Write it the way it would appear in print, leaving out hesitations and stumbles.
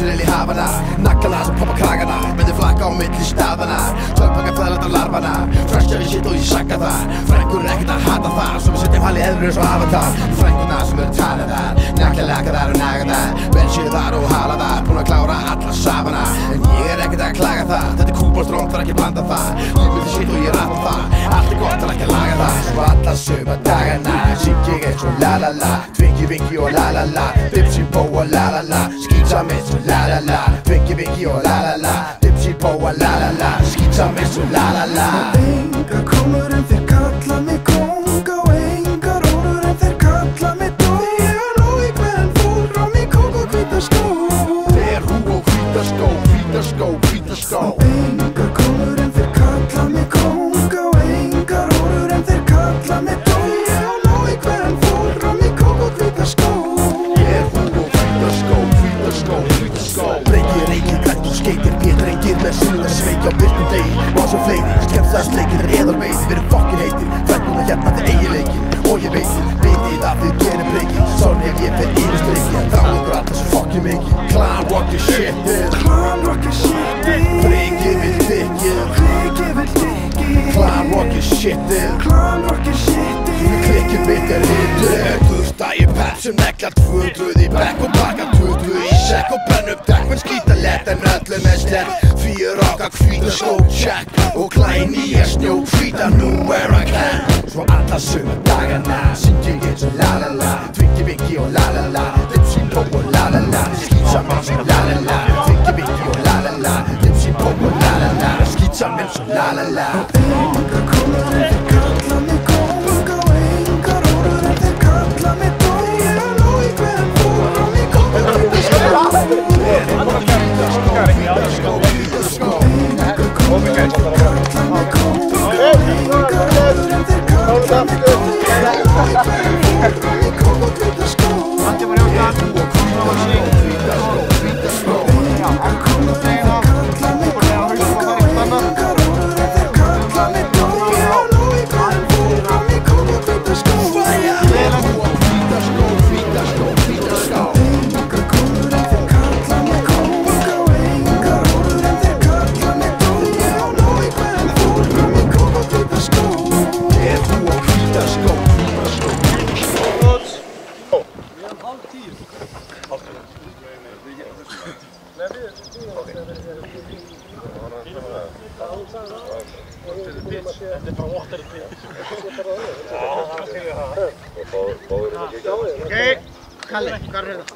Naturelli hafana, nakkana sem poppa kragana, myndi flakka á milli staðana, tölpaka fæðlanda larvana, freshja við shit og ég sakka það, frængur ekkert að hata það, sem setjum halli eðlur eins og avatar, frængurna sem eru tanaðar, nakkjalakaðar og nagaðar, bensiðar og halaðar, búin að klára alla safana, en ég ekkert að klaga það, þetta kúbolstróngt þarf ekki að blanda það, ég myndi shit og ég rappa það, allt gott þarf ekki að laga það, svo alla suma dagana, syng ég eins og la la la, Twinkie Winkie og la la la, Dipsy Bo og la la la, skýtsam eins og la la la, Twinkie Winkie og la la la, Dipsy Bo og la la la, skýtsam eins og la la la. Engar krónur en þeir kalla mig kónga og engar órur en þeir kalla mig dót. Ég á nóg í hvern fór á mig kók og hvíta skó. Þeir hú og hvíta skó, hvíta skó, hvíta skó. Engar krónur en þeir kalla mig kónga og engar órur en þeir kalla mig dót. Ég á nóg í hvern fór á mig kók og hvíta skó. Þeir hú og hvíta skó, hvíta skó, hvíta skó. Breykir, reykir, grænt og skeitir, við drengir með sunna sveik á virkum degi. Og svo fleiri, skemmtlaðsleikir, reðar veitir, við erum fokkin heitir, frækuna hérna til eiginleikin. Og ég vitið að þið gerir breykir, sorry ef ég fer yfir streikir, þá ykkur alltaf svo fokkin mikið. Clan rockið shitið, Clan rockið shitið, Frikið vill þykið, Frikið vill þykið, Clan rockið shitið, Clan rockið shitið, Klikkið mitt hitið. Gufta í pepp sem neglar 200 í bekk og baka 20 í sekk og brenn upp dekk, menn skýta lett en öllum er slett. Því rocka hvíta skó, check, og klæði nýja snjó, hvíta nú where I can. Svo alla suma dagana, syng ég eins og la la la, Twinkie Winkie og la la la, Dipsy Bo og la la la, skýtsam eins og la la la, Twinkie Winkie og la la la, Dipsy Bo og la la la, skýtsam eins og la la la. Engar krónur en þeir kalla mig kónga og engar órur en þeir kalla mig dót. Ég á nóg í hvern fór á mig kók og hvíta skó. Engar krónur en þeir kalla mig kónga og engar órur en þeir kalla mig dót. Ég á nóg í hvern fór á mig kók og hvíta skó. Engar krónur en þeir kalla mig kónga og engar órur en þeir kalla mig dót. Ég á nóg í hvern fór á mig kók og hvíta skó. Engar krónur en þeir kalla mig kónga og engar órur en þeir kalla mig dót. Ég á nóg í hvern fór á mig kók og hvíta skó. Þeir hú og hvíta skó, hvíta skó. Við erum 9:30. Þetta er bara 8 pitch. Ok, Kalli, hvað er þetta?